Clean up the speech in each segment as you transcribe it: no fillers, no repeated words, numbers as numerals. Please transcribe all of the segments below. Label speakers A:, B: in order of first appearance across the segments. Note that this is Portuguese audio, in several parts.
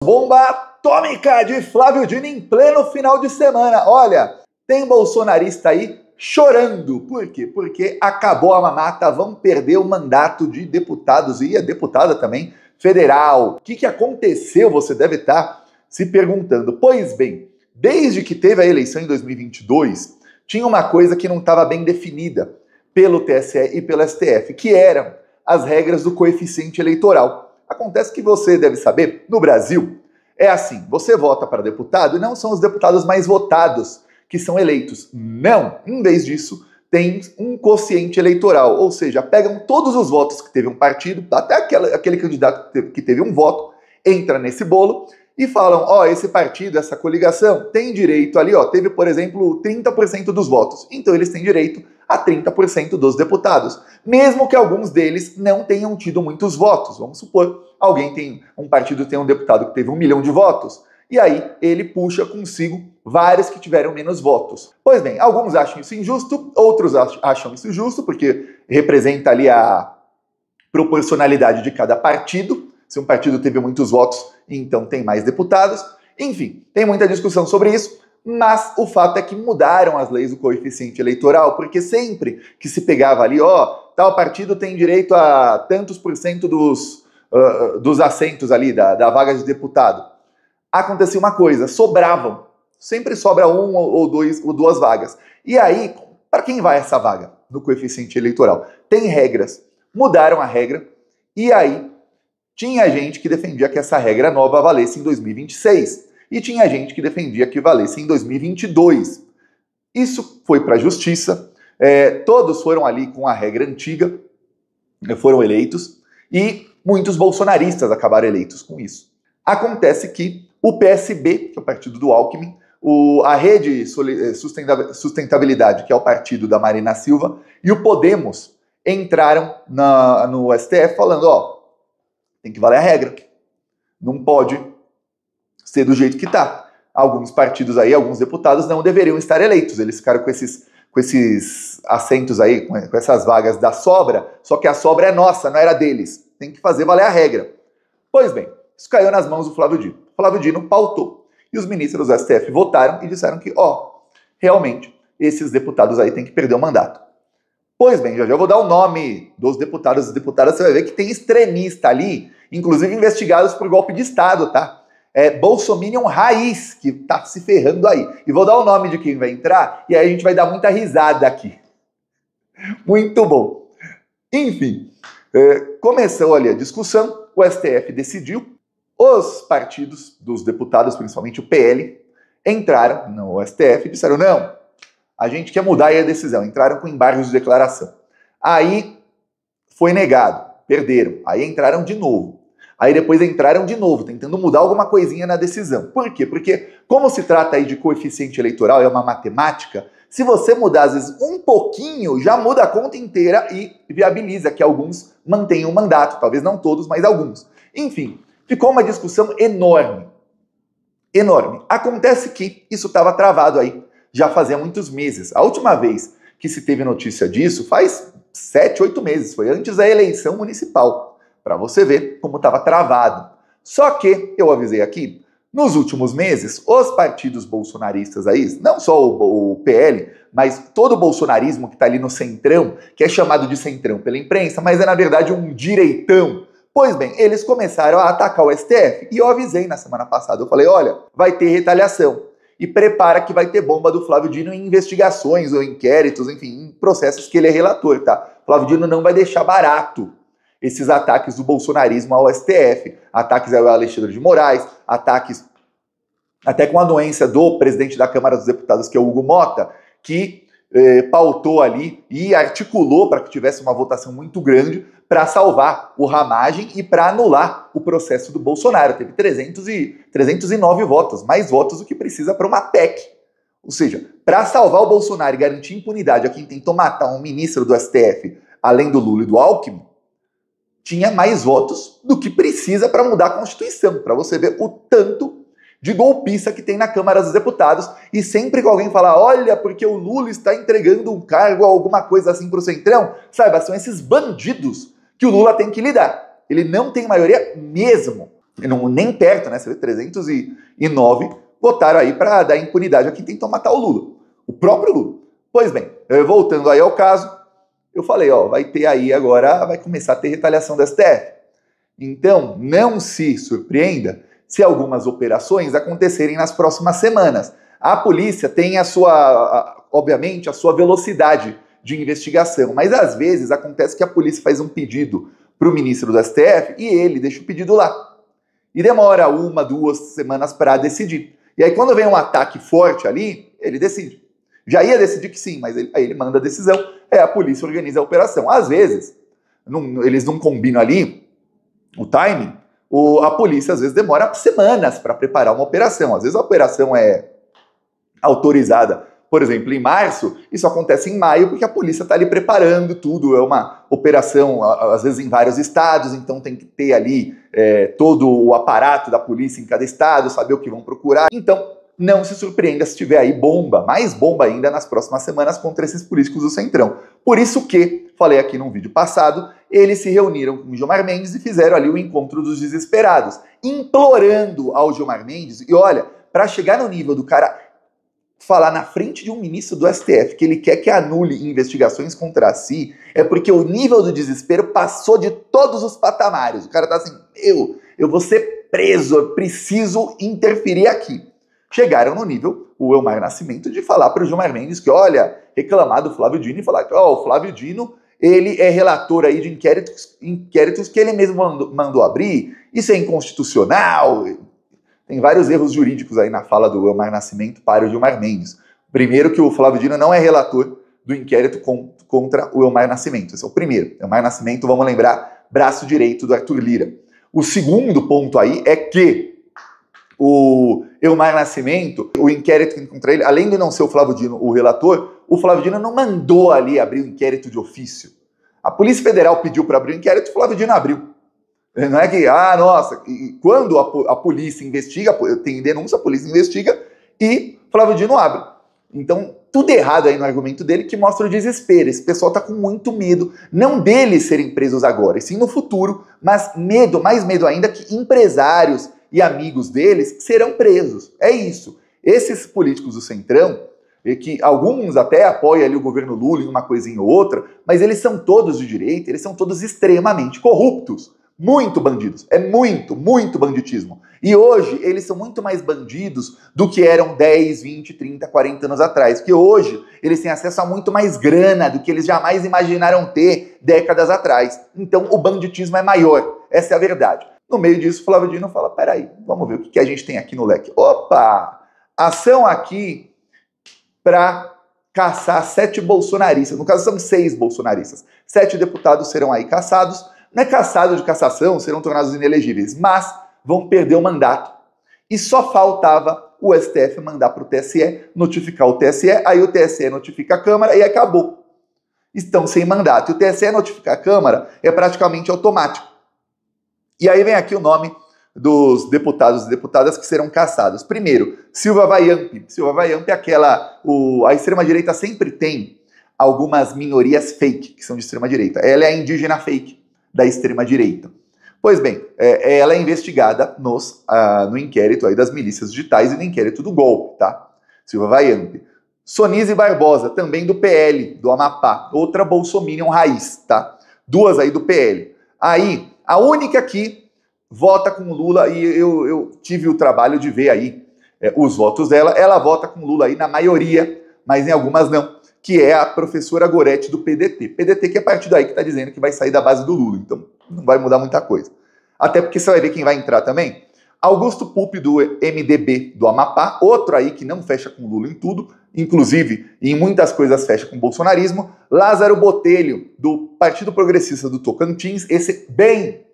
A: Bomba atômica de Flávio Dino em pleno final de semana. Olha, tem bolsonarista aí chorando. Por quê? Porque acabou a mamata, vão perder o mandato de deputados e a deputada também federal. O que aconteceu? Você deve estar se perguntando. Pois bem, desde que teve a eleição em 2022, tinha uma coisa que não estava bem definida pelo TSE e pelo STF, que eram as regras do coeficiente eleitoral. Acontece que você deve saber, no Brasil, é assim, você vota para deputado e não são os deputados mais votados que são eleitos. Não, em vez disso, tem um quociente eleitoral, ou seja, pegam todos os votos que teve um partido, até aquele candidato que teve um voto, entra nesse bolo e falam, ó, esse partido, essa coligação, tem direito ali, ó, teve, por exemplo, 30% dos votos, então eles têm direito a 30% dos deputados, mesmo que alguns deles não tenham tido muitos votos. Vamos supor, um partido tem um deputado que teve 1 milhão de votos, e aí ele puxa consigo vários que tiveram menos votos. Pois bem, alguns acham isso injusto, outros acham isso justo, porque representa ali a proporcionalidade de cada partido. Se um partido teve muitos votos, então tem mais deputados. Enfim, tem muita discussão sobre isso. Mas o fato é que mudaram as leis do coeficiente eleitoral, porque sempre que se pegava ali, ó, tal partido tem direito a tantos por cento dos assentos ali, da vaga de deputado, acontecia uma coisa, sobravam. Sempre sobra um ou duas vagas. E aí, para quem vai essa vaga no coeficiente eleitoral? Tem regras. Mudaram a regra, e aí tinha gente que defendia que essa regra nova valesse em 2026. E tinha gente que defendia que valesse em 2022. Isso foi para a justiça, todos foram ali com a regra antiga, foram eleitos, e muitos bolsonaristas acabaram eleitos com isso. Acontece que o PSB, que é o partido do Alckmin, a Rede Sustentabilidade, que é o partido da Marina Silva, e o Podemos entraram no STF falando, ó, tem que valer a regra, não pode ser do jeito que está. Alguns partidos aí, alguns deputados não deveriam estar eleitos. Eles ficaram com esses assentos aí, com essas vagas da sobra, só que a sobra é nossa, não era deles. Tem que fazer valer a regra. Pois bem, isso caiu nas mãos do Flávio Dino. O Flávio Dino pautou. E os ministros do STF votaram e disseram que, ó, realmente, esses deputados aí têm que perder o mandato. Pois bem, já vou dar o nome dos deputados e deputadas, você vai ver que tem extremista ali, inclusive investigados por golpe de Estado, tá? Bolsominion raiz, que tá se ferrando aí. E vou dar o nome de quem vai entrar, e aí a gente vai dar muita risada aqui. Muito bom. Enfim, começou ali a discussão, o STF decidiu, os partidos dos deputados, principalmente o PL, entraram no STF e disseram, não, a gente quer mudar aí a decisão. Entraram com embargos de declaração. Aí foi negado, perderam. Aí entraram de novo. Aí depois entraram de novo, tentando mudar alguma coisinha na decisão. Por quê? Porque como se trata aí de coeficiente eleitoral, é uma matemática, se você mudar às vezes um pouquinho, já muda a conta inteira e viabiliza que alguns mantenham o mandato. Talvez não todos, mas alguns. Enfim, ficou uma discussão enorme. Enorme. Acontece que isso estava travado aí já fazia muitos meses. A última vez que se teve notícia disso faz 7, 8 meses. Foi antes da eleição municipal. Para você ver como estava travado. Só que, eu avisei aqui, nos últimos meses, os partidos bolsonaristas aí, não só o PL, mas todo o bolsonarismo que está ali no centrão, que é chamado de centrão pela imprensa, mas é na verdade um direitão. Pois bem, eles começaram a atacar o STF. E eu avisei na semana passada, eu falei, olha, vai ter retaliação. E prepara que vai ter bomba do Flávio Dino em investigações ou inquéritos, enfim, em processos que ele é relator, tá? Flávio Dino não vai deixar barato esses ataques do bolsonarismo ao STF, ataques ao Alexandre de Moraes, ataques até com a anuência do presidente da Câmara dos Deputados, que é o Hugo Mota, que pautou ali e articulou para que tivesse uma votação muito grande para salvar o Ramagem e para anular o processo do Bolsonaro. Teve 309 votos, mais votos do que precisa para uma PEC. Ou seja, para salvar o Bolsonaro e garantir impunidade a quem tentou matar um ministro do STF, além do Lula e do Alckmin, tinha mais votos do que precisa para mudar a Constituição, para você ver o tanto de golpista que tem na Câmara dos Deputados, e sempre que alguém falar, olha, porque o Lula está entregando um cargo ou alguma coisa assim para o Centrão, saiba, são esses bandidos que o Lula tem que lidar. Ele não tem maioria mesmo. não, nem perto, né? Você vê, 309 votaram aí para dar impunidade a quem tentou matar o Lula, o próprio Lula. Pois bem, voltando aí ao caso, eu falei, ó, vai ter aí agora, vai começar a ter retaliação da STF. Então, não se surpreenda se algumas operações acontecerem nas próximas semanas. A polícia tem obviamente, a sua velocidade de investigação, mas às vezes acontece que a polícia faz um pedido para o ministro do STF e ele deixa o pedido lá. E demora 1, 2 semanas para decidir. E aí quando vem um ataque forte ali, ele decide. Já ia decidir que sim, mas aí ele manda a decisão, a polícia organiza a operação. Às vezes, eles não combinam ali o timing, a polícia às vezes demora semanas para preparar uma operação. Às vezes a operação é autorizada, por exemplo, em março, isso acontece em maio porque a polícia está ali preparando tudo, é uma operação, às vezes em vários estados, então tem que ter ali todo o aparato da polícia em cada estado, saber o que vão procurar. Então, não se surpreenda se tiver aí bomba, mais bomba ainda nas próximas semanas contra esses políticos do Centrão. Por isso que, falei aqui num vídeo passado, eles se reuniram com o Gilmar Mendes e fizeram ali o encontro dos desesperados, implorando ao Gilmar Mendes, e olha, para chegar no nível do cara falar na frente de um ministro do STF que ele quer que anule investigações contra si, é porque o nível do desespero passou de todos os patamares. O cara tá assim, eu vou ser preso, eu preciso interferir aqui. Chegaram no nível, o Elmar Nascimento, de falar para o Gilmar Mendes que, olha, reclamar do Flávio Dino e falar que o Flávio Dino, ele é relator aí de inquéritos que ele mesmo mandou abrir, isso é inconstitucional. Tem vários erros jurídicos aí na fala do Elmar Nascimento para o Gilmar Mendes. Primeiro, que o Flávio Dino não é relator do inquérito contra o Elmar Nascimento. Esse é o primeiro. Elmar Nascimento, vamos lembrar, braço direito do Arthur Lira. O segundo ponto aí é que o Elmar Nascimento, o inquérito contra ele, além de não ser o Flávio Dino o relator, o Flávio Dino não mandou ali abrir o inquérito de ofício. A Polícia Federal pediu para abrir o inquérito, o Flávio Dino abriu. Não é que, nossa, quando a polícia investiga, tem denúncia, a polícia investiga e Flávio Dino abre. Então, tudo errado aí no argumento dele, que mostra o desespero. Esse pessoal tá com muito medo, não deles serem presos agora, e sim no futuro, mas mais medo ainda que empresários e amigos deles serão presos. É isso. Esses políticos do Centrão, que alguns até apoiam ali o governo Lula em uma coisinha ou outra, mas eles são todos de direita, eles são todos extremamente corruptos. Muito bandidos. É muito, muito banditismo. E hoje eles são muito mais bandidos do que eram 10, 20, 30, 40 anos atrás. Porque hoje eles têm acesso a muito mais grana do que eles jamais imaginaram ter décadas atrás. Então o banditismo é maior. Essa é a verdade. No meio disso, o Flávio Dino fala, peraí, vamos ver o que a gente tem aqui no leque. Opa! Ação aqui para caçar 7 bolsonaristas. No caso, são 6 bolsonaristas. 7 deputados serão aí caçados. Não é caçado de cassação, serão tornados inelegíveis, mas vão perder o mandato. E só faltava o STF mandar para o TSE, notificar o TSE, aí o TSE notifica a Câmara e acabou. Estão sem mandato. E o TSE notificar a Câmara é praticamente automático. E aí vem aqui o nome dos deputados e deputadas que serão caçados. Primeiro, Silva Wayamp. Silva Wayamp é a extrema-direita sempre tem algumas minorias fake, que são de extrema-direita. Ela é a indígena fake da extrema-direita. Pois bem, ela é investigada no inquérito aí das milícias digitais e no inquérito do golpe, tá? Silva Wayamp. Sonise Barbosa, também do PL, do Amapá, outra bolsominion raiz, tá? 2 aí do PL. Aí, a única que vota com Lula, e eu tive o trabalho de ver aí os votos dela, ela vota com Lula aí na maioria, mas em algumas não, que é a professora Gorete do PDT. PDT que é partido aí que está dizendo que vai sair da base do Lula, então não vai mudar muita coisa. Até porque você vai ver quem vai entrar também. Augusto Pupi do MDB do Amapá, outro aí que não fecha com Lula em tudo, inclusive em muitas coisas fecha com o bolsonarismo. Lázaro Botelho do Partido Progressista do Tocantins, esse bem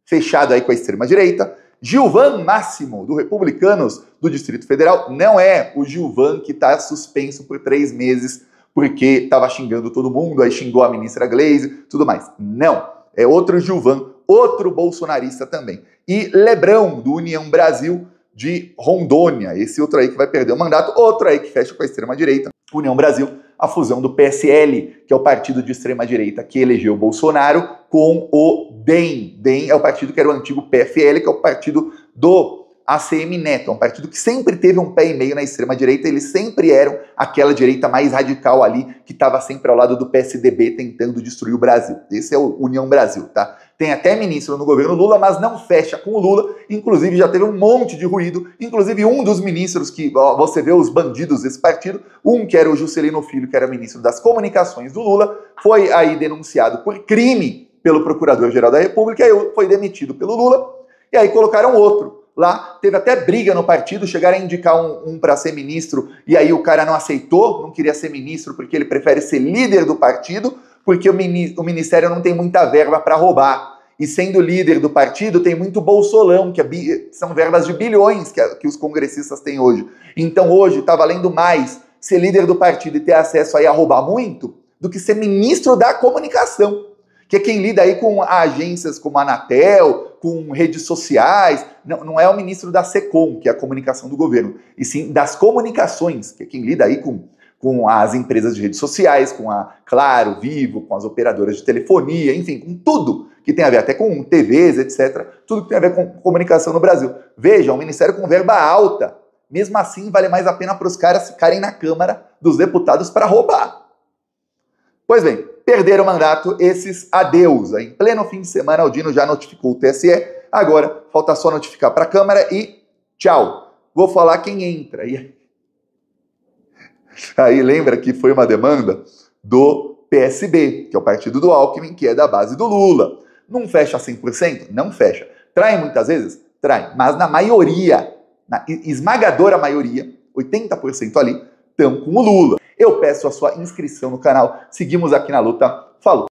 A: fechado aí com a extrema-direita. Gilvan Máximo, do Republicanos do Distrito Federal, não é o Gilvan que está suspenso por 3 meses porque estava xingando todo mundo, aí xingou a ministra Gleisi, tudo mais. Não, é outro Gilvan, outro bolsonarista também. E Lebrão, do União Brasil de Rondônia, esse outro aí que vai perder o mandato, outro aí que fecha com a extrema-direita, União Brasil, a fusão do PSL, que é o partido de extrema-direita que elegeu Bolsonaro, com o DEM. DEM é o partido que era o antigo PFL, que é o partido do ACM Neto, é um partido que sempre teve um pé e meio na extrema-direita, eles sempre eram aquela direita mais radical ali, que estava sempre ao lado do PSDB tentando destruir o Brasil. Esse é o União Brasil, tá? Tem até ministro no governo Lula, mas não fecha com o Lula, inclusive já teve um monte de ruído, inclusive um dos ministros que, ó, você vê os bandidos desse partido, um que era o Juscelino Filho, que era ministro das comunicações do Lula, foi aí denunciado por crime pelo Procurador-Geral da República, e aí foi demitido pelo Lula, e aí colocaram outro. Lá teve até briga no partido, chegaram a indicar um para ser ministro, e aí o cara não aceitou, não queria ser ministro porque ele prefere ser líder do partido, porque o ministério não tem muita verba para roubar. E sendo líder do partido, tem muito bolsolão, que são verbas de bilhões que os congressistas têm hoje. Então hoje está valendo mais ser líder do partido e ter acesso aí a roubar muito, do que ser ministro da comunicação, que é quem lida aí com agências como a Anatel, com redes sociais. Não é o ministro da SECOM, que é a comunicação do governo, e sim das comunicações, que é quem lida aí com as empresas de redes sociais, com a Claro, Vivo, com as operadoras de telefonia, enfim, com tudo que tem a ver, até com TVs, etc., tudo que tem a ver com comunicação no Brasil. Veja, um ministério com verba alta, mesmo assim vale mais a pena para os caras ficarem na Câmara dos Deputados para roubar. Pois bem, perderam o mandato esses adeus. Em pleno fim de semana, o Dino já notificou o TSE, agora falta só notificar para a Câmara e tchau. Vou falar quem entra. Aí lembra que foi uma demanda do PSB, que é o partido do Alckmin, que é da base do Lula. Não fecha 100%? Não fecha. Trai muitas vezes? Trai. Mas na maioria, na esmagadora maioria, 80% ali, estão com o Lula. Eu peço a sua inscrição no canal. Seguimos aqui na luta. Falou!